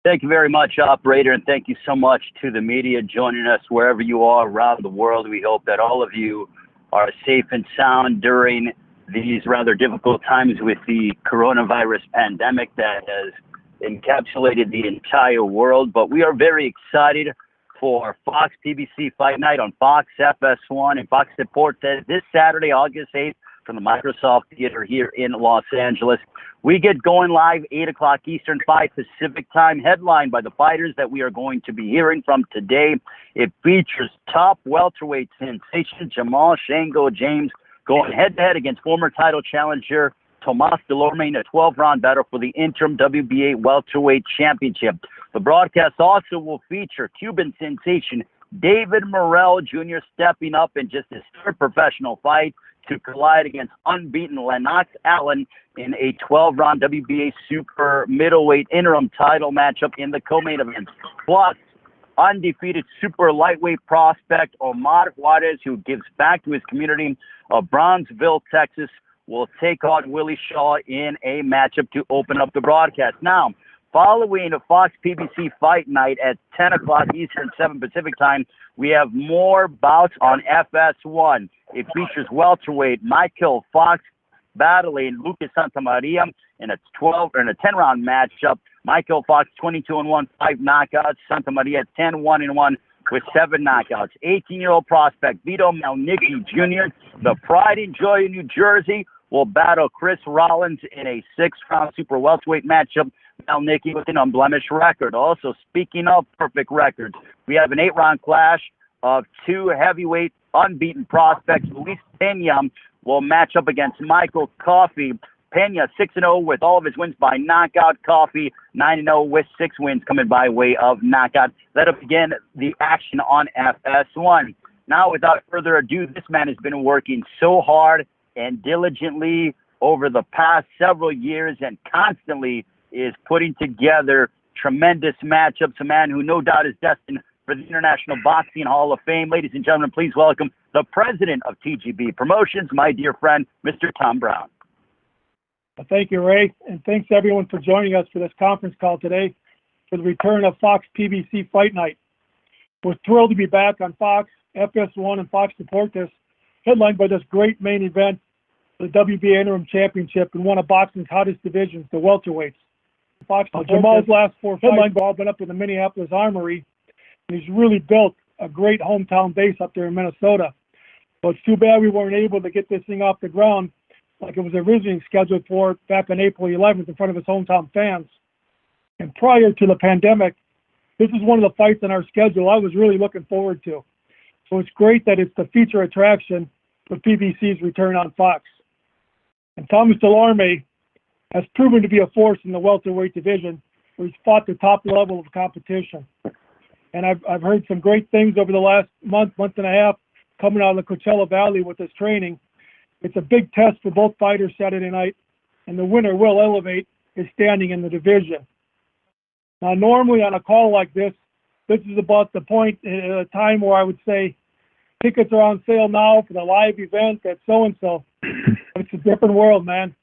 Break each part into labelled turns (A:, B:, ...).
A: Thank you very much, operator, and thank you so much to the media joining us wherever you are around the world. We hope that all of you are safe and sound during these rather difficult times with the coronavirus pandemic that has encapsulated the entire world. But we are very excited for Fox PBC Fight Night on Fox FS1 and Fox Sports this Saturday, August 8th, from the Microsoft Theater here in Los Angeles. We get going live 8 o'clock Eastern, 5 Pacific time, headlined by the fighters that we are going to be hearing from today. It features top welterweight sensation Jamal James going head-to-head against former title challenger Thomas Delorme in a 12-round battle for the interim WBA welterweight championship. The broadcast also will feature Cuban sensation David Morrell Jr. stepping up in just his third professional fight to collide against unbeaten Lennox Allen in a 12-round WBA super middleweight interim title matchup in the co-main event. Plus, undefeated super lightweight prospect Omar Juarez, who gives back to his community of Bronzeville, Texas, will take on Willie Shaw in a matchup to open up the broadcast. Now, following a Fox PBC Fight Night at 10 o'clock Eastern, 7 Pacific time, we have more bouts on FS1. It features welterweight Michael Fox battling Lucas Santamaria in a 10-round matchup. Michael Fox 22-1, 5 knockouts. Santamaria 10-1-1 with 7 knockouts. 18-year-old prospect Vito Melnicki Jr., the pride and joy of New Jersey, will battle Chris Rollins in a 6-round super welterweight matchup. Melnicki with an unblemished record. Also, speaking of perfect records, we have an 8-round clash of 2 heavyweight unbeaten prospects. Luis Pena will match up against Michael Coffey. Pena 6-0 with all of his wins by knockout. Coffey 9-0 with 6 wins coming by way of knockout. That'll begin the action on FS1. Now, without further ado, this man has been working so hard and diligently over the past several years and constantly is putting together tremendous matchups. A man who no doubt is destined for the International Boxing Hall of Fame. Ladies and gentlemen, please welcome the president of TGB Promotions, my dear friend, Mr. Tom Brown.
B: Thank you, Ray, and thanks everyone for joining us for this conference call today for the return of Fox PBC Fight Night. We're thrilled to be back on Fox, FS1, and Fox Deportes, headlined by this great main event, the WBA Interim Championship in one of boxing's hottest divisions, the welterweights. Fox Jamal's last 4 fights have all been up in the Minneapolis Armory, and he's really built a great hometown base up there in Minnesota. But it's too bad we weren't able to get this thing off the ground like it was originally scheduled for back on April 11th in front of his hometown fans. And prior to the pandemic, this is one of the fights on our schedule I was really looking forward to. So it's great that it's the feature attraction for PBC's return on Fox. And Thomas Delorme has proven to be a force in the welterweight division, where he's fought the top level of competition. And I've heard some great things over the last month and a half coming out of the Coachella Valley with this training. It's a big test for both fighters Saturday night, and the winner will elevate his standing in the division. Now, normally on a call like this is about the point at a time where I would say tickets are on sale now for the live event at so-and-so. But it's a different world, man.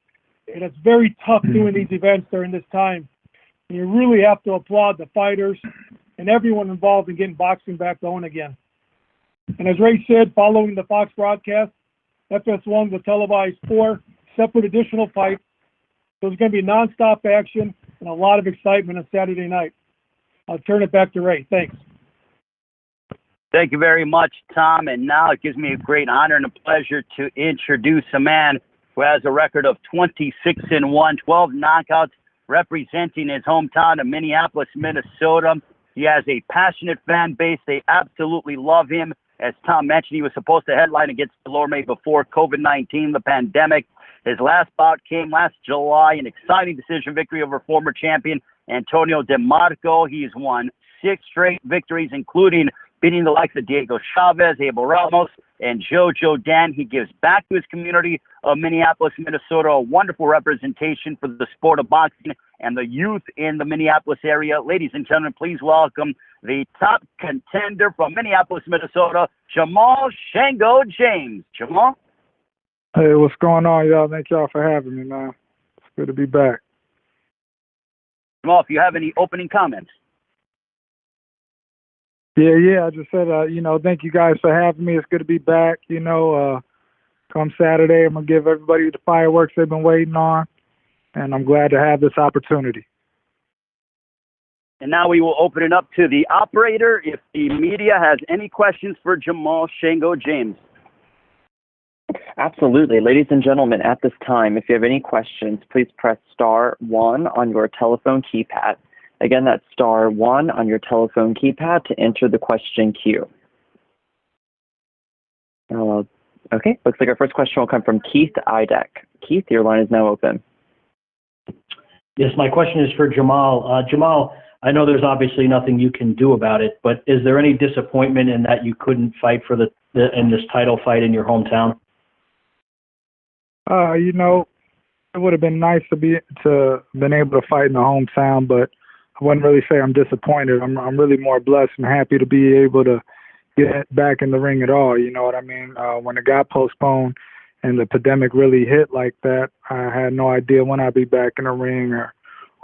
B: And it's very tough doing these events during this time. And you really have to applaud the fighters and everyone involved in getting boxing back going again. And as Ray said, following the Fox broadcast, FS1 will televise 4 separate additional fights. So there's going to be nonstop action and a lot of excitement on Saturday night. I'll turn it back to Ray. Thanks.
A: Thank you very much, Tom. And now it gives me a great honor and a pleasure to introduce a man who has a record of 26-1, 12 knockouts, representing his hometown of Minneapolis, Minnesota. He has a passionate fan base. They absolutely love him. As Tom mentioned, he was supposed to headline against Delorme before COVID-19, the pandemic. His last bout came last July, an exciting decision victory over former champion Antonio DeMarco. He's won 6 straight victories, including beating the likes of Diego Chavez, Abel Ramos, and Jojo Dan. He gives back to his community of Minneapolis, Minnesota, a wonderful representation for the sport of boxing and the youth in the Minneapolis area. Ladies and gentlemen, please welcome the top contender from Minneapolis, Minnesota, Jamal James. Jamal?
C: Hey, what's going on, y'all? Thank y'all for having me, man. It's good to be back.
A: Jamal, if you have any opening comments.
B: Yeah. I just said, thank you guys for having me. It's good to be back. Come Saturday, I'm going to give everybody the fireworks they've been waiting on, and I'm glad to have this opportunity.
A: And now we will open it up to the operator if the media has any questions for Jamal Shango James.
C: Absolutely. Ladies and gentlemen, at this time, if you have any questions, please press *1 on your telephone keypad. Again, that's *1 on your telephone keypad to enter the question queue. Okay, looks like our first question will come from Keith Idek. Keith, your line is now open.
D: Yes, my question is for Jamal. Jamal, I know there's obviously nothing you can do about it, but is there any disappointment in that you couldn't fight for in this title fight in your hometown?
B: It would have been nice to been able to fight in the hometown, but I wouldn't really say I'm disappointed. I'm really more blessed and happy to be able to get back in the ring at all. You know what I mean? When it got postponed and the pandemic really hit like that, I had no idea when I'd be back in the ring or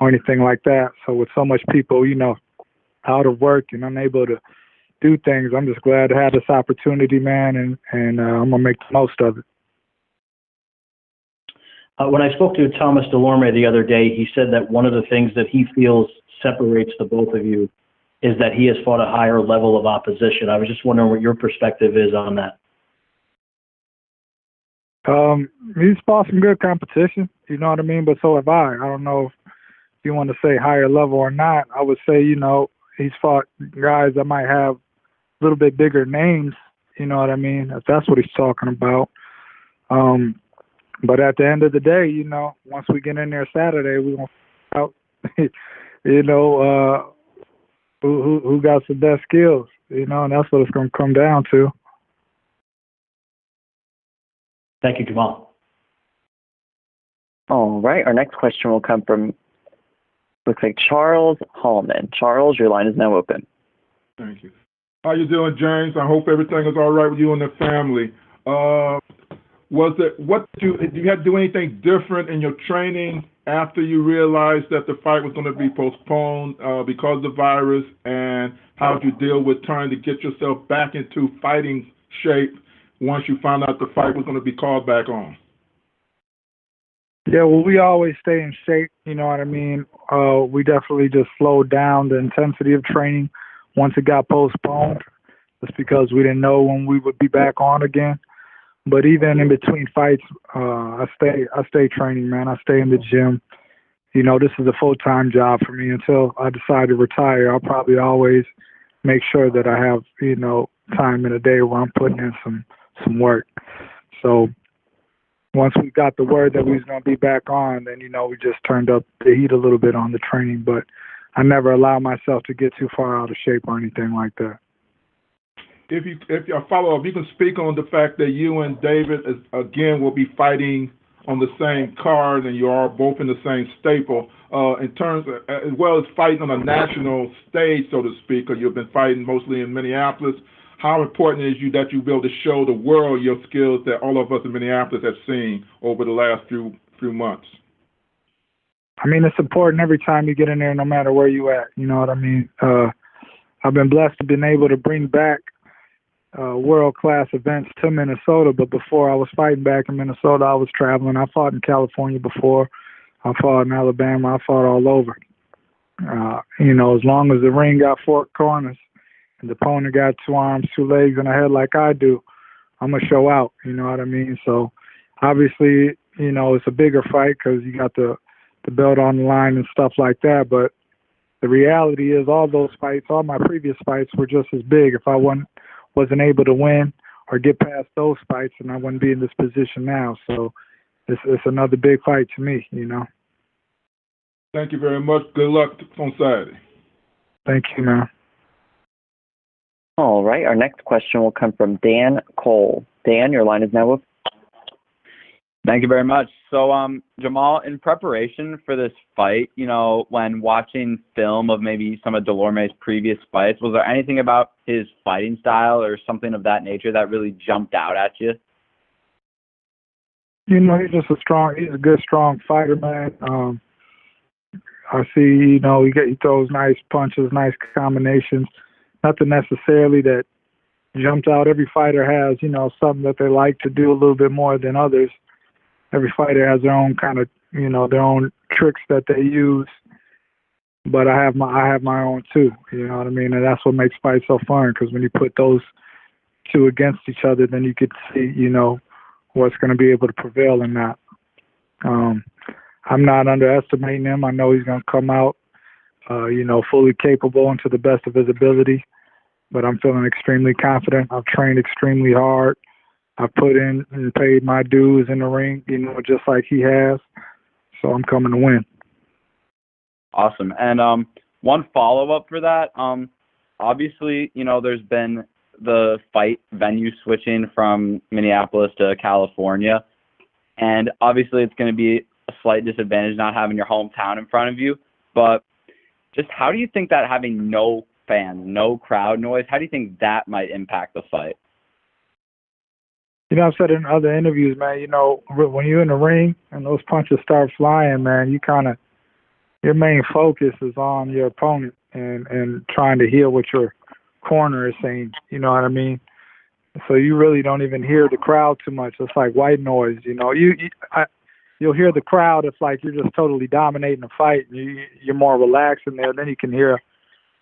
B: anything like that. So with so much people, out of work and unable to do things, I'm just glad to have this opportunity, man, and I'm gonna make the most of it.
D: When I spoke to Thomas Delorme the other day, he said that one of the things that he feels separates the both of you is that he has fought a higher level of opposition. I was just wondering what your perspective is on that.
B: He's fought some good competition, you know what I mean? But so have I. I don't know if you want to say higher level or not. I would say, he's fought guys that might have a little bit bigger names, you know what I mean? If that's what he's talking about. But at the end of the day, once we get in there Saturday, we're going to find out, who got the best skills, and that's what it's going to come down to.
D: Thank you, Jamal.
C: All right, our next question will come from, looks like Charles Hallman. Charles, your line is now open.
E: Thank you. How you doing, James? I hope everything is all right with you and the family. Did you have to do anything different in your training after you realized that the fight was going to be postponed because of the virus, and how did you deal with trying to get yourself back into fighting shape once you found out the fight was going to be called back on?
B: Yeah, well, we always stay in shape, you know what I mean? We definitely just slowed down the intensity of training once it got postponed, just because we didn't know when we would be back on again. But even in between fights, I stay training, man. I stay in the gym. This is a full-time job for me. Until I decide to retire, I'll probably always make sure that I have, time in a day where I'm putting in some work. So once we got the word that we was going to be back on, then, we just turned up the heat a little bit on the training. But I never allow myself to get too far out of shape or anything like that.
E: If you follow up, you can speak on the fact that you and David again will be fighting on the same card, and you are both in the same staple. In terms of, as well as fighting on a national stage, so to speak, or you've been fighting mostly in Minneapolis. How important is that you be able to show the world your skills that all of us in Minneapolis have seen over the last few months?
B: I mean, it's important every time you get in there, no matter where you at. You know what I mean? I've been blessed to been able to bring back world-class events to Minnesota, but before I was fighting back in Minnesota, I was traveling. I fought in California before. I fought in Alabama. I fought all over. As long as the ring got 4 corners and the opponent got 2 arms, 2 legs, and a head like I do, I'm going to show out. You know what I mean? So, obviously, it's a bigger fight because you got the belt on the line and stuff like that, but the reality is all those fights, all my previous fights were just as big. If I wasn't able to win or get past those fights, and I wouldn't be in this position now. So it's another big fight to me,
E: Thank you very much. Good luck on Saturday.
B: Thank you, man.
C: All right, our next question will come from Dan Cole. Dan, your line is now open.
F: Thank you very much. So, Jamal, in preparation for this fight, when watching film of maybe some of Delorme's previous fights, was there anything about his fighting style or something of that nature that really jumped out at you?
B: He's just he's a good, strong fighter, man.
G: I see, he throws nice punches, nice combinations. Nothing necessarily that jumped out. Every fighter has, something that they like to do a little bit more than others. Every fighter has their own kind of, their own tricks that they use. But I have my own too. You know what I mean? And that's what makes fights so fun, because when you put those two against each other, then you get to see, what's going to be able to prevail in that. I'm not underestimating him. I know he's going to come out, fully capable and to the best of his ability. But I'm feeling extremely confident. I've trained extremely hard. I've put in and paid my dues in the ring, just like he has. So I'm coming to win.
F: Awesome. And one follow-up for that, obviously, there's been the fight venue switching from Minneapolis to California. And obviously it's going to be a slight disadvantage not having your hometown in front of you. But just how do you think that having no fans, no crowd noise, how do you think that might impact the fight?
G: I've said in other interviews, man, when you're in the ring and those punches start flying, man, your main focus is on your opponent and trying to hear what your corner is saying. You know what I mean? So you really don't even hear the crowd too much. It's like white noise. You'll hear the crowd. It's like you're just totally dominating the fight. You're more relaxed in there. Then you can hear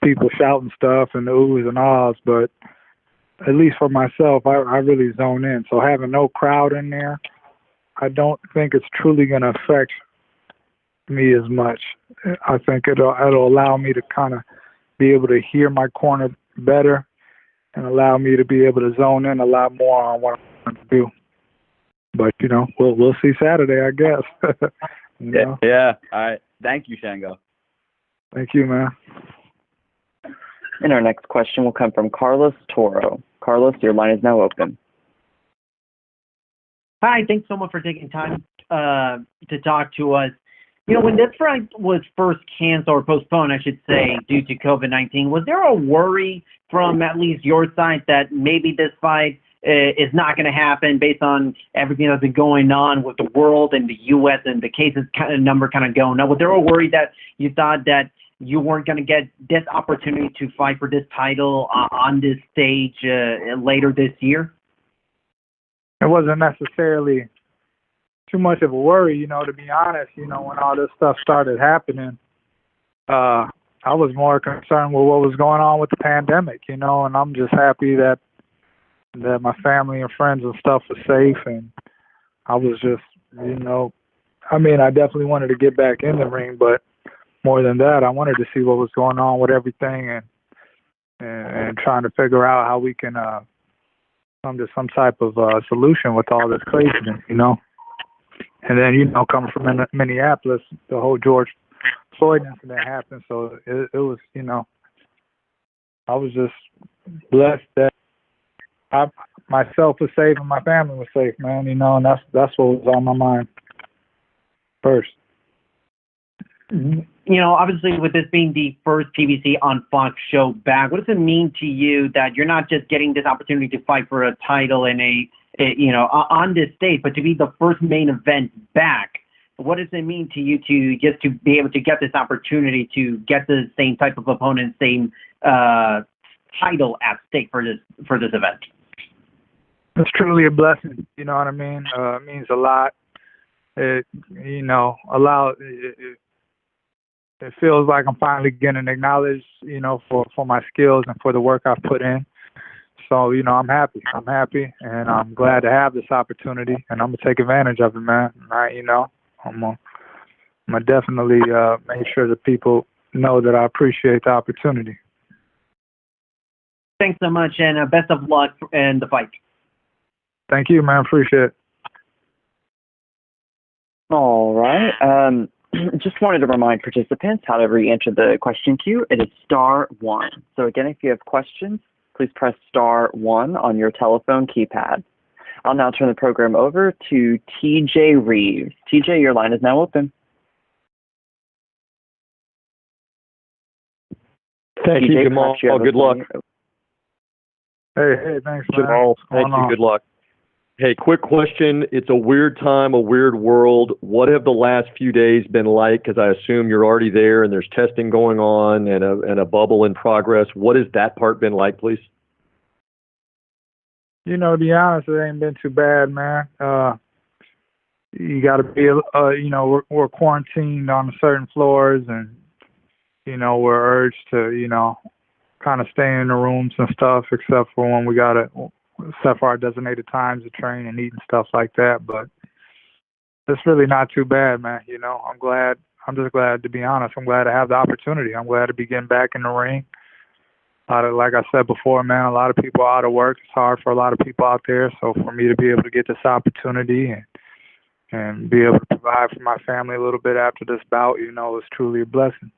G: people shouting stuff and the oohs and ahs. But at least for myself, I really zone in. So having no crowd in there, I don't think it's truly going to affect me as much. I think it'll allow me to kind of be able to hear my corner better and allow me to be able to zone in a lot more on what I'm going to do. But, we'll see Saturday, I guess.
F: Yeah. All right. Thank you, Shango.
G: Thank you, man.
C: And our next question will come from Carlos Toro. Carlos, your line is now open.
H: Hi, thanks so much for taking time to talk to us. When this fight was first canceled or postponed, I should say, due to COVID-19, was there a worry from at least your side that maybe this fight is not going to happen based on everything that's been going on with the world and the U.S. and the cases number going up? Was there a worry that you thought that you weren't going to get this opportunity to fight for this title on this stage later this year?
G: It wasn't necessarily too much of a worry, to be honest. When all this stuff started happening, I was more concerned with what was going on with the pandemic, and I'm just happy that my family and friends and stuff was safe, and I was just, I definitely wanted to get back in the ring, but more than that, I wanted to see what was going on with everything and trying to figure out how we can come to some type of solution with all this craziness, And then, coming from Minneapolis, the whole George Floyd incident happened. So it was, I was just blessed that myself was safe and my family was safe, man, and that's what was on my mind first.
H: Obviously with this being the first PBC on Fox show back, what does it mean to you that you're not just getting this opportunity to fight for a title in on this stage, but to be the first main event back? What does it mean to you to be able to get this opportunity to get the same type of opponent, same title at stake for this event?
G: It's truly a blessing. You know what I mean? It means a lot. It feels like I'm finally getting acknowledged, for my skills and for the work I've put in. So, I'm happy. And I'm glad to have this opportunity, and I'm going to take advantage of it, man. I'm going to definitely make sure that people know that I appreciate the opportunity.
H: Thanks so much, and best of luck in the fight.
G: Thank you, man. Appreciate it.
C: All right. Just wanted to remind participants how to re-enter the question queue. It is *1. So again, if you have questions, please press *1 on your telephone keypad. I'll now turn the program over to TJ Reeves. TJ, your line is now open.
I: Thank you, Jamal. Good luck.
G: Hey, thanks, man.
I: Jamal, thank you. Good luck. Hey, quick question. It's a weird time, a weird world. What have the last few days been like? Because I assume you're already there and there's testing going on and a bubble in progress. What has that part been like, please?
G: You know, to be honest, it ain't been too bad, man. You got to be, you know, we're quarantined on certain floors, and, you know, we're urged to, you know, kind of stay in the rooms and stuff, except for when we got to, except for our designated times to train and eat and stuff like that. But it's really not too bad, man. You know, I'm just glad, to be honest, I'm glad to have the opportunity. I'm glad to be getting back in the ring. Like I said before, man, a lot of people are out of work. It's hard for a lot of people out there. So for me to be able to get this opportunity and be able to provide for my family a little bit after this bout, you know, is truly a blessing.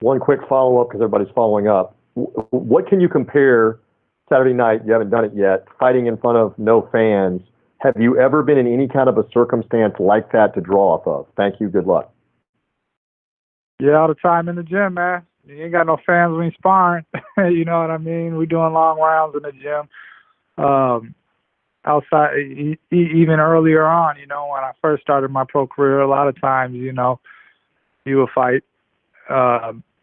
I: One quick follow-up, because everybody's following up. What can you compare Saturday night? You haven't done it yet. Fighting in front of no fans. Have you ever been in any kind of a circumstance like that to draw off of? Thank you. Good luck.
G: Yeah, all the time in the gym, man. You ain't got no fans when you sparring. You know what I mean? We doing long rounds in the gym. Outside, even earlier on, you know, when I first started my pro career, a lot of times, you know, you would fight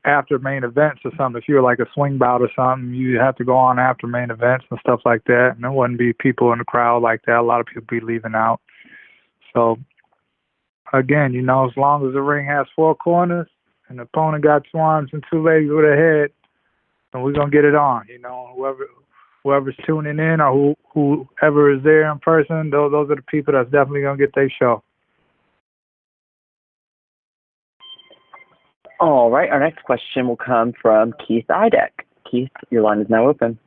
G: after main events or something. If you were like a swing bout or something, you have to go on after main events and stuff like that. And there wouldn't be people in the crowd like that. A lot of people be leaving out. So, again, you know, as long as the ring has four corners and the opponent got two arms and two legs with a head, then we're going to get it on. You know, whoever's tuning in or whoever is there in person, those are the people that's definitely going to get their show.
C: All right, our next question will come from Keith Idek. Keith, your line is now open.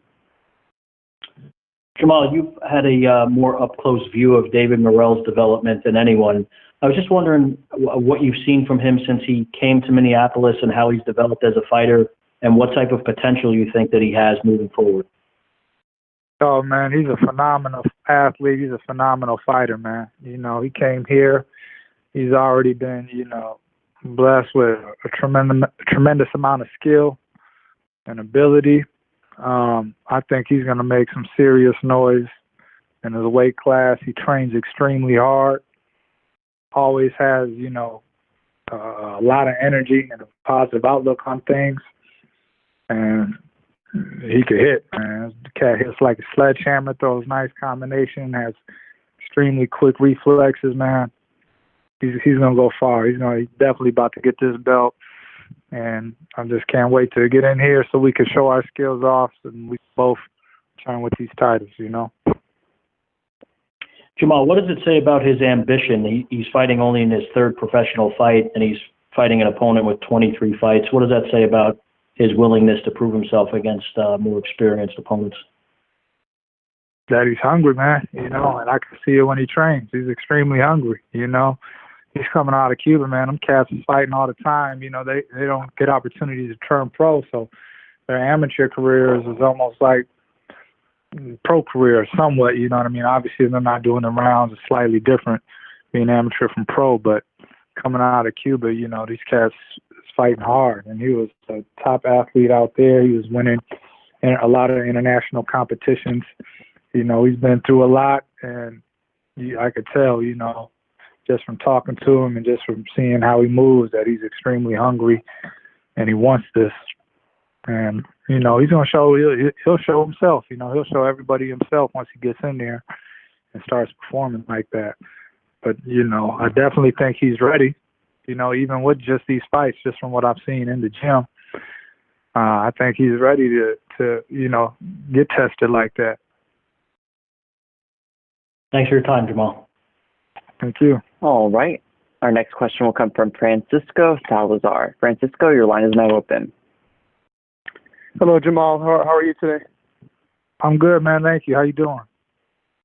D: Jamal, you've had a more up-close view of David Morrell's development than anyone. I was just wondering what you've seen from him since he came to Minneapolis and how he's developed as a fighter and what type of potential you think that he has moving forward.
G: Oh, man, he's a phenomenal athlete. He's a phenomenal fighter, man. You know, he came here. He's already been, you know, blessed with a tremendous amount of skill and ability. I think he's going to make some serious noise in his weight class. He trains extremely hard, always has, you know, a lot of energy and a positive outlook on things. And he could hit, man. The cat hits like a sledgehammer, throws nice combination, has extremely quick reflexes, man. He's going to go far. He's definitely about to get this belt. And I just can't wait to get in here so we can show our skills off and we both turn with these titles, you know.
D: Jamal, what does it say about his ambition? He's fighting only in his third professional fight, and he's fighting an opponent with 23 fights. What does that say about his willingness to prove himself against more experienced opponents?
G: That he's hungry, man, you know, and I can see it when he trains. He's extremely hungry, you know. He's coming out of Cuba, man. Them cats are fighting all the time. You know, they don't get opportunities to turn pro, so their amateur careers is almost like pro career somewhat, you know what I mean? Obviously, they're not doing the rounds. It's slightly different being amateur from pro, but coming out of Cuba, you know, these cats is fighting hard, and he was a top athlete out there. He was winning in a lot of international competitions. You know, he's been through a lot, and I could tell, you know, just from talking to him and just from seeing how he moves, that he's extremely hungry and he wants this. And, you know, he's going to show, he'll show himself, you know, he'll show everybody himself once he gets in there and starts performing like that. But, you know, I definitely think he's ready, you know, even with just these fights, just from what I've seen in the gym. I think he's ready to, you know, get tested like that.
D: Thanks for your time, Jamal.
G: Thank you.
C: All right. Our next question will come from Francisco Salazar. Francisco, your line is now open.
J: Hello, Jamal. How are you today?
G: I'm good, man. Thank you. How you doing?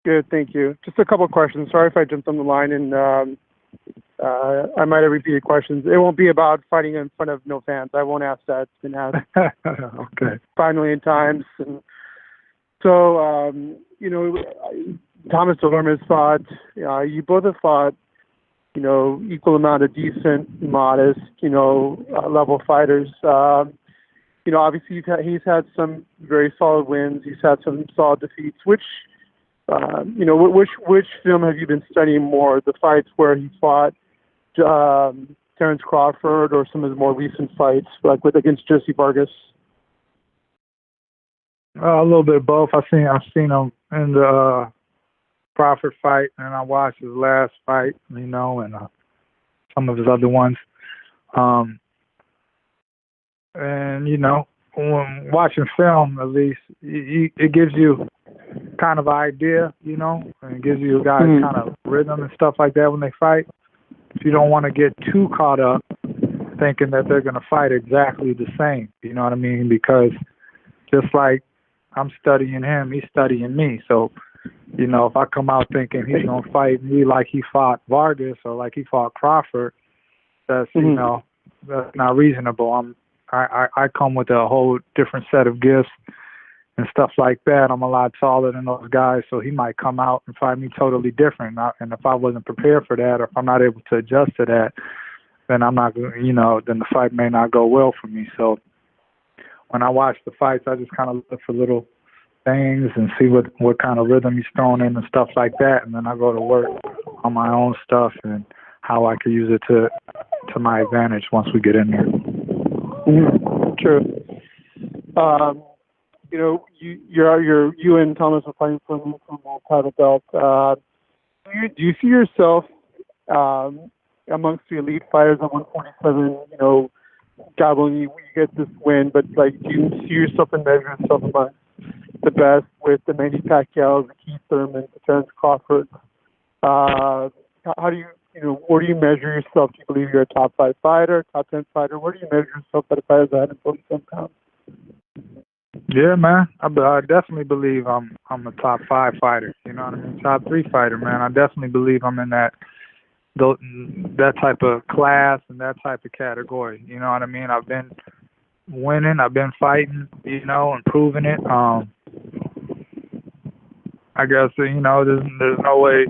J: Good, thank you. Just a couple of questions. Sorry if I jumped on the line and I might have repeated questions. It won't be about fighting in front of no fans. I won't ask that. It's been asked
G: okay.
J: 5 million times. And so, you know, Thomas Delorme has fought. You both have fought, you know, equal amount of decent, modest, you know, level fighters. You know, obviously he's had some very solid wins. He's had some solid defeats. Which Which film have you been studying more? The fights where he fought Terence Crawford, or some of the more recent fights, like against Jesse Vargas?
G: A little bit of both. I've seen him in the Crawford fight, and I watched his last fight, and some of his other ones. And when watching film, at least, it gives you kind of an idea, and it gives you guys kind of rhythm and stuff like that when they fight. If you don't want to get too caught up thinking that they're going to fight exactly the same, you know what I mean? Because just like I'm studying him, he's studying me. So, if I come out thinking he's going to fight me like he fought Vargas or like he fought Crawford, that's, that's not reasonable. I come with a whole different set of gifts and stuff like that. I'm a lot taller than those guys, so he might come out and fight me totally different. And if I wasn't prepared for that, or if I'm not able to adjust to that, then I'm not, then the fight may not go well for me. So when I watch the fights, I just kind of look for little things and see what kind of rhythm he's throwing in and stuff like that, and then I go to work on my own stuff and how I can use it to my advantage once we get in there.
J: True. You and Thomas are fighting from a title belt. Do you see yourself amongst the elite fighters at 147? God willing, you get this win, but do you see yourself and measure yourself amongst the best with the Manny Pacquiao, the Keith Thurman, the Terence Crawford? How do you? Where do you measure yourself? Do you believe you're a top 5 fighter, top 10 fighter? Where do you measure yourself at a fighter that had 47 pounds?
G: Yeah, man. I definitely believe I'm a top 5 fighter. You know what I mean? Top 3 fighter, man. I definitely believe I'm in that type of class and that type of category. You know what I mean? I've been winning. I've been fighting. And proving it. I guess there's no way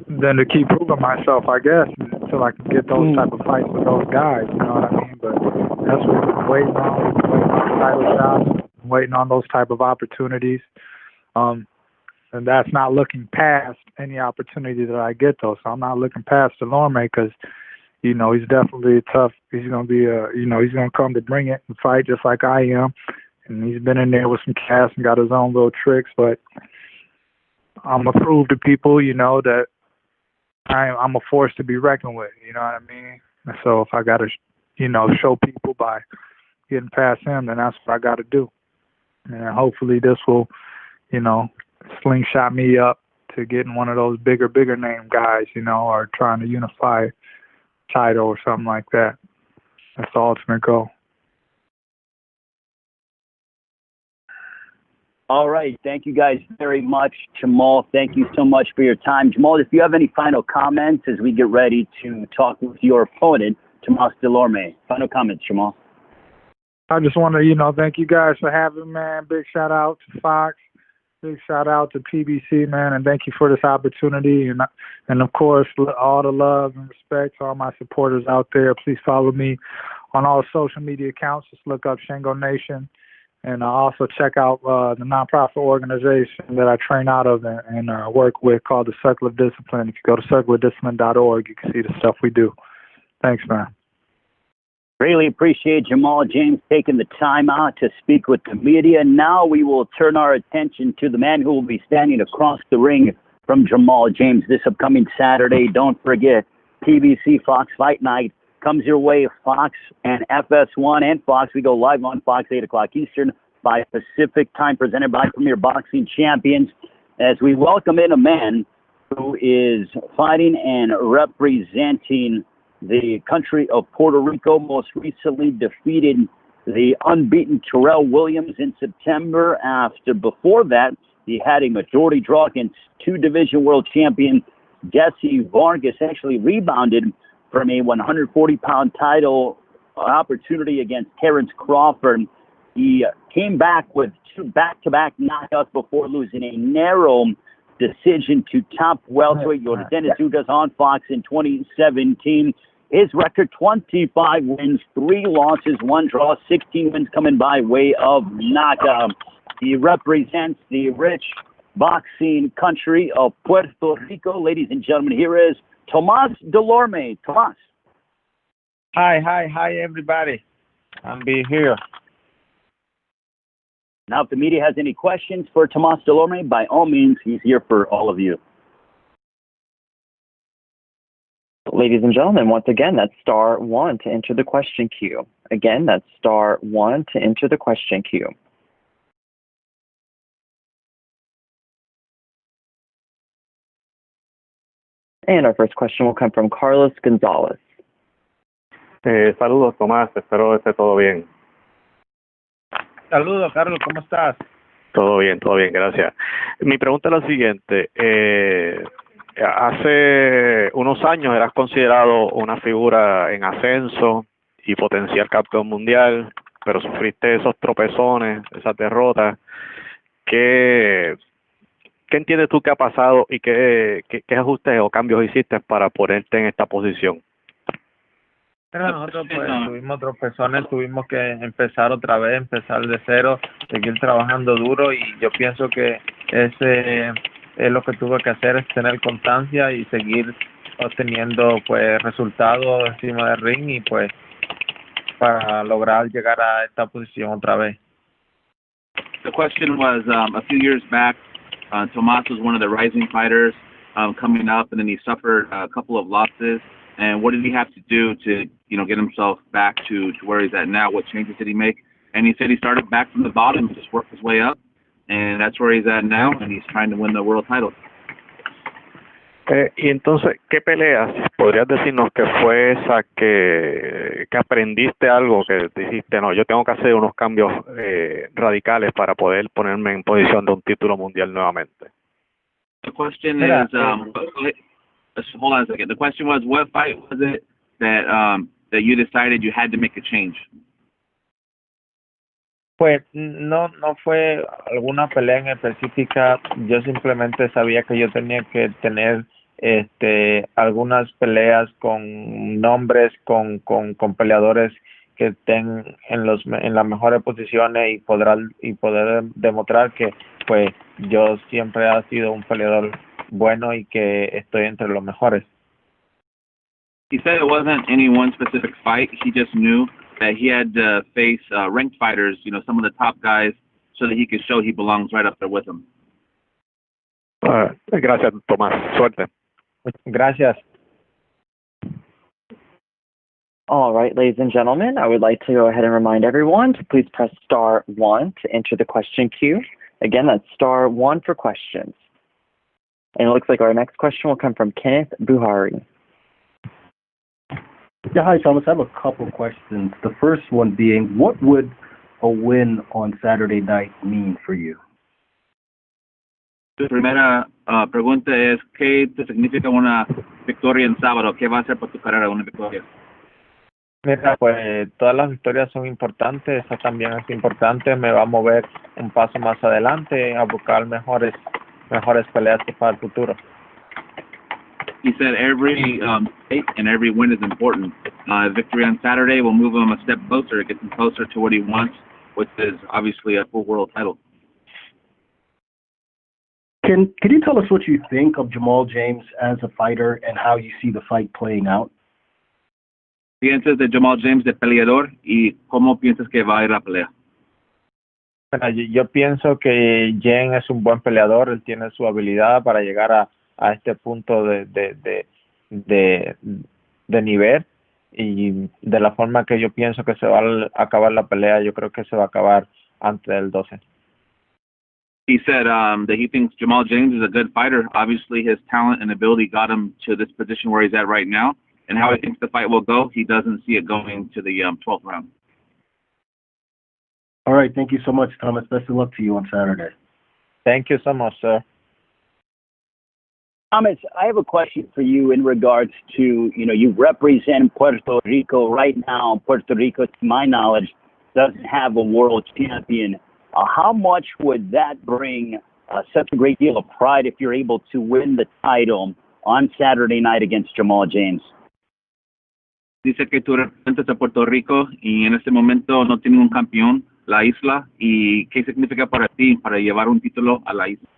G: than to keep proving myself, I guess, until I can get those type of fights with those guys, you know what I mean? But that's what we've been waiting on. We've been waiting on title shots, waiting on those type of opportunities. And that's not looking past any opportunity that I get, though. So I'm not looking past Delorme because, he's definitely tough. He's going to be, he's going to come to bring it and fight just like I am. And he's been in there with some cash and got his own little tricks. But I'm going to prove to people, that I'm a force to be reckoned with, you know what I mean? And so if I got to, show people by getting past him, then that's what I got to do. And hopefully this will, slingshot me up to getting one of those bigger name guys, or trying to unify title or something like that. That's the ultimate goal.
A: All right. Thank you guys very much. Jamal, thank you so much for your time. Jamal, if you have any final comments as we get ready to talk with your opponent, Thomas Delorme. Final comments, Jamal.
G: I just want to, thank you guys for having me, man. Big shout out to Fox. Big shout out to PBC, man, and thank you for this opportunity. And of course, all the love and respect to all my supporters out there. Please follow me on all social media accounts. Just look up Shingo Nation. And also check out the nonprofit organization that I train out of and work with called the Circle of Discipline. If you go to circleofdiscipline.org, you can see the stuff we do. Thanks, man.
A: Really appreciate Jamal James taking the time out to speak with the media. Now we will turn our attention to the man who will be standing across the ring from Jamal James this upcoming Saturday. Don't forget, PBC Fox Fight Night comes your way, Fox and FS1 and Fox. We go live on Fox, 8 o'clock Eastern, 5 Pacific time, presented by Premier Boxing Champions, as we welcome in a man who is fighting and representing the country of Puerto Rico, most recently defeated the unbeaten Terrell Williams in September. Before that, he had a majority draw against 2 division world champion Jesse Vargas, actually rebounded from a 140-pound title opportunity against Terence Crawford. He came back with 2 back-to-back knockouts before losing a narrow decision to top welterweight Yordenis Ugas on Fox in 2017. His record, 25 wins, 3 losses, 1 draw, 16 wins coming by way of knockout. He represents the rich boxing country of Puerto Rico. Ladies and gentlemen, here is Thomas Delorme. Thomas.
K: Hi, everybody. I'm being here.
A: Now, if the media has any questions for Thomas Delorme, by all means, he's here for all of you.
C: Ladies and gentlemen, once again, that's star one to enter the question queue. Again, that's star one to enter the question queue. And our first question will come from Carlos Gonzalez.
L: Saludos, Tomás. Espero esté todo bien.
K: Saludos, Carlos. ¿Cómo estás?
L: Todo bien, gracias. Mi pregunta es la siguiente. Hace unos años eras considerado una figura en ascenso y potencial campeón mundial, pero sufriste esos tropezones, esas derrotas. ¿Qué entiendes tú que ha pasado y qué ajustes o cambios hiciste para ponerte en esta posición?
K: Pero nosotros pues tuvimos tropezones, tuvimos que empezar otra vez, empezar de cero, seguir trabajando duro, y yo pienso que ese es lo que tuve que hacer, es tener constancia y seguir obteniendo pues resultados encima del ring, y pues para lograr llegar a esta posición otra vez.
M: The question was, a few years back, Tomas was one of the rising fighters coming up, and then he suffered a couple of losses. And what did he have to do to, get himself back to where he's at now? What changes did he make? And he said he started back from the bottom and just worked his way up, and that's where he's at now, and he's trying to win the world title.
L: Y entonces, ¿qué peleas podrías decirnos que fue esa que aprendiste algo, que dijiste, no, yo tengo que hacer unos cambios radicales para poder ponerme en posición de un título mundial nuevamente?
M: The question is, hold on a second. The question was, what fight was it that you decided you had to make a change?
K: Pues no fue alguna pelea en específica. Yo simplemente sabía que yo tenía que tener algunas peleas con nombres, con peleadores que estén en las mejores posiciones y poder demostrar que pues yo siempre he sido un peleador bueno y que estoy entre los mejores.
M: He said it wasn't any one specific fight. He just knew that he had to face ranked fighters, some of the top guys, so that he could show he belongs right up there with them.
L: Gracias, Tomás. Suerte.
K: Gracias.
C: All right, ladies and gentlemen, I would like to go ahead and remind everyone to please press star one to enter the question queue. Again, that's star one for questions. And it looks like our next question will come from Kenneth Buhari.
D: Yeah, hi, Thomas. I have a couple questions. The first one being, what would a win on Saturday night mean for you?
M: Tu primera pregunta es, ¿qué te significa una victoria en sábado? ¿Qué va a hacer para tu carrera una victoria?
K: Mira, pues todas las victorias son importantes, esa también es importante, me va a mover un paso más adelante a buscar mejores peleas para el futuro.
M: He said every fight and every win is important. Victory on Saturday will move him a step closer, get him closer to what he wants, which is obviously a full world title.
D: Can you tell us what you think of Jamal James as a fighter and how you see the fight playing out?
M: ¿Piensas de Jamal James de peleador y cómo piensas que va a ir la pelea?
K: Yo pienso que James es un buen peleador, él tiene su habilidad para llegar a este punto de nivel, y de la forma que yo pienso que se va a acabar la pelea, yo creo que se va a acabar antes del 12.
M: He said that he thinks Jamal James is a good fighter. Obviously, his talent and ability got him to this position where he's at right now. And how he thinks the fight will go, he doesn't see it going to the 12th round.
D: All right. Thank you so much, Thomas. Best of luck to you on Saturday.
K: Thank you so much, sir.
A: Thomas, I have a question for you in regards to, you represent Puerto Rico right now. Puerto Rico, to my knowledge, doesn't have a world champion. How much would that bring such a great deal of pride if you're able to win the title on Saturday night against Jamal James?
M: Dice que tú representas a Puerto Rico y en este momento no tiene un campeón, la isla, y qué significa para ti para llevar un título a la isla.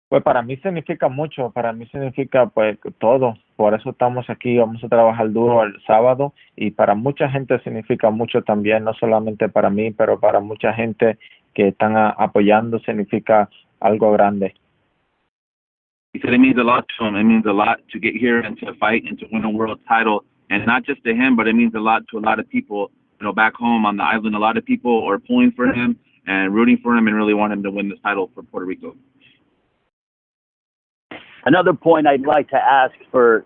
K: Pues para mí significa mucho, para mí significa pues todo, por eso estamos aquí, vamos a trabajar duro el sábado y para mucha gente significa mucho también, no solamente para mí, pero para mucha gente que están apoyando significa algo grande.
M: He said it means a lot to him. It means a lot to get here and to fight and to win a world title. And not just to him, but it means a lot to a lot of people, back home on the island. A lot of people are pulling for him and rooting for him and really want him to win this title for Puerto Rico.
A: Another point I'd like to ask for,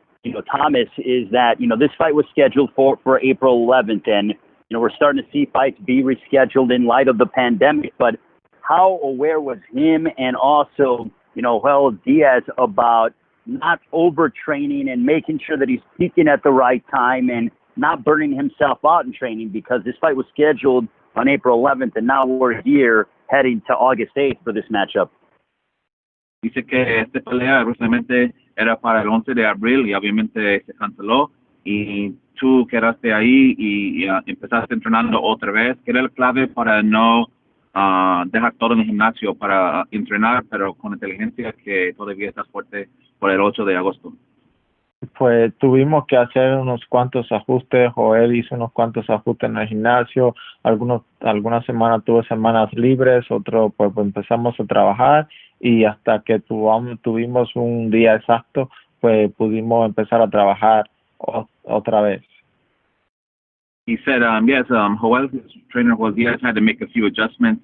A: Thomas, is that, this fight was scheduled for April 11th, and, we're starting to see fights be rescheduled in light of the pandemic, but how aware was him and also, Joel Diaz about not overtraining and making sure that he's peaking at the right time and not burning himself out in training, because this fight was scheduled on April 11th, and now we're here heading to August 8th for this matchup?
M: Dice que esta pelea justamente era para el 11 de abril y obviamente se canceló y tú quedaste ahí y empezaste entrenando otra vez. ¿Qué era la clave para no dejar todo en el gimnasio para entrenar, pero con inteligencia que todavía estás fuerte por el 8 de agosto?
K: Pues tuvimos que hacer unos cuantos ajustes. Joel hizo unos cuantos ajustes en el gimnasio. Algunas semanas tuve semanas libres, otro pues empezamos a trabajar y hasta que tuvimos un día exacto, pues pudimos empezar a trabajar otra vez.
M: He said, yes, Joel's trainer Joel Diaz had to make a few adjustments.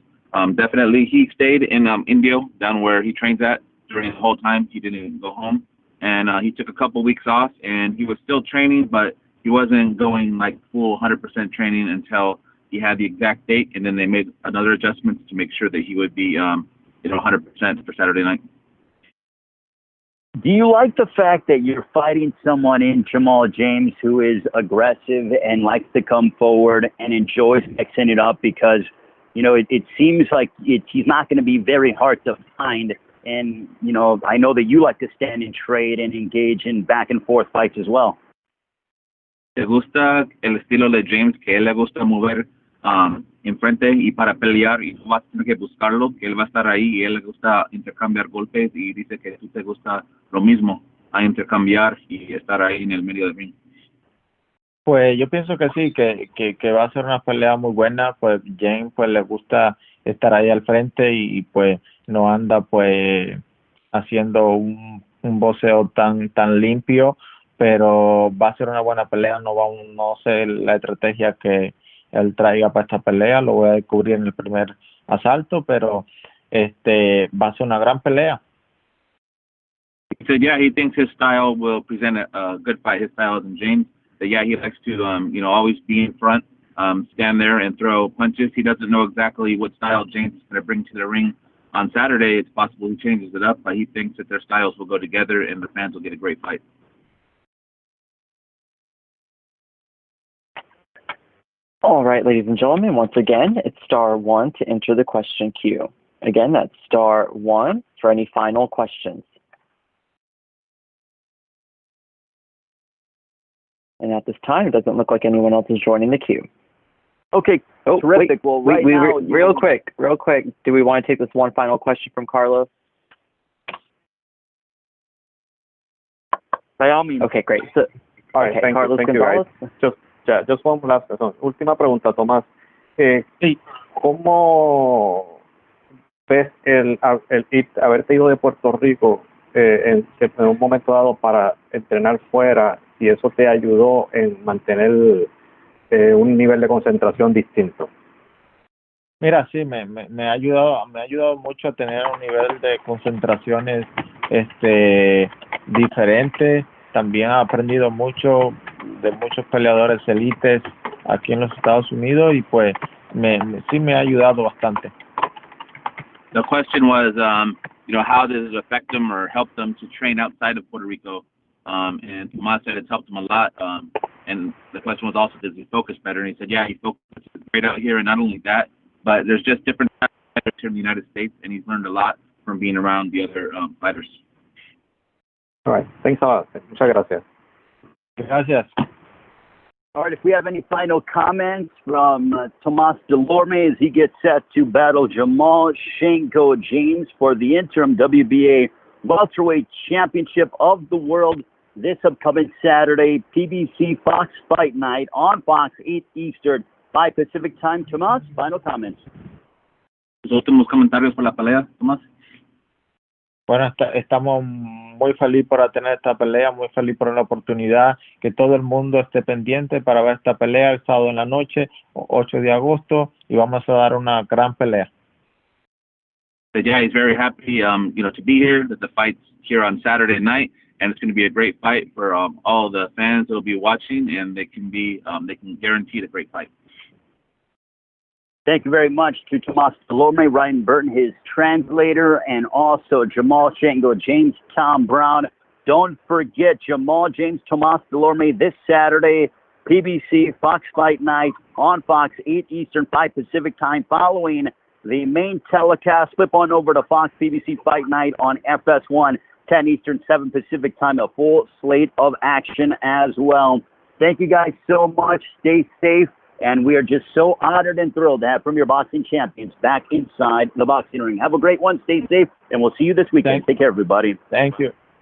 M: Definitely, he stayed in Indio, down where he trains at during the whole time. He didn't go home. And he took a couple weeks off, and he was still training, but he wasn't going like full 100% training until he had the exact date, and then they made another adjustment to make sure that he would be 100% for Saturday night.
A: Do you like the fact that you're fighting someone in Jamal James who is aggressive and likes to come forward and enjoys mixing it up? Because, it seems like he's not going to be very hard to find. And, I know that you like to stand and trade and engage in back and forth fights as well.
M: ¿Te gusta el estilo de James, que él le gusta mover enfrente y para pelear y tú vas a tener que buscarlo, que él va a estar ahí y él le gusta intercambiar golpes y dice que tú te gusta lo mismo, a intercambiar y estar ahí en el medio del ring?
K: Pues yo pienso que sí, que va a ser una pelea muy buena. Pues James pues le gusta estar ahí al frente y pues no anda pues haciendo un boxeo tan limpio, pero va a ser una buena pelea. No sé la estrategia que él traiga para esta pelea, lo voy a descubrir en el primer asalto, pero va a ser una gran pelea.
M: He said, yeah, he thinks his style will present a good fight. His style isn't James. But yeah, he likes to, always be in front, stand there and throw punches. He doesn't know exactly what style James is going to bring to the ring on Saturday. It's possible he changes it up, but he thinks that their styles will go together and the fans will get a great fight.
C: All right, ladies and gentlemen, once again, it's *1 to enter the question queue. Again, that's *1 for any final questions. And at this time, it doesn't look like anyone else is joining the queue.
A: Okay, terrific. Well,
C: real quick, do we want to take this one final question from Carlos?
A: By all means.
C: Okay, great. So,
I: all right, thank
C: Carlos
I: you,
C: Gonzalez.
I: Just one last question. Última pregunta, Tomás.
K: Sí.
I: ¿Cómo ves haberte ido de Puerto Rico en un momento dado para entrenar fuera, y eso te ayudó en mantener un nivel de concentración distinto?
K: Mira, sí, me ha ayudado mucho a tener un nivel de concentraciones diferente. También he aprendido mucho de muchos peleadores élites aquí en los Estados Unidos y pues sí me ha ayudado bastante.
M: The question was, how does it affect them or help them to train outside of Puerto Rico? And Tomas said it's helped him a lot. And the question was also, does he focus better? And he said, yeah, he focuses great out here. And not only that, but there's just different fighters here in the United States, and he's learned a lot from being around the other fighters.
I: All right. Thanks a lot. Muchas gracias.
K: Gracias.
A: All right, if we have any final comments from Thomas Delorme as he gets set to battle Jamal James for the interim WBA Welterweight Championship of the World this upcoming Saturday, PBC Fox Fight Night on Fox, 8 Eastern, 5 Pacific Time. Tomas, final comments.
M: Los últimos comentarios por la pelea, Tomás.
K: Bueno, estamos muy felices por tener esta pelea, muy felices por la oportunidad, que todo el mundo esté pendiente para ver esta pelea el sábado en la noche, 8 de agosto, y vamos a dar una gran pelea.
M: But yeah, he's very happy, to be here, that the fight's here on Saturday night, and it's going to be a great fight for all the fans that will be watching, and they can guarantee a great fight.
A: Thank you very much to Thomas Delorme, Ryan Burton, his translator, and also Jamal James, Tom Brown. Don't forget Jamal James, Thomas Delorme this Saturday, PBC Fox Fight Night on Fox, 8 Eastern, 5 Pacific Time, following the main telecast. Flip on over to Fox PBC Fight Night on FS1, 10 Eastern, 7 Pacific Time, a full slate of action as well. Thank you guys so much. Stay safe. And we are just so honored and thrilled to have Premier Boxing Champions back inside the boxing ring. Have a great one. Stay safe. And we'll see you this weekend. Take care, everybody.
K: Thank you.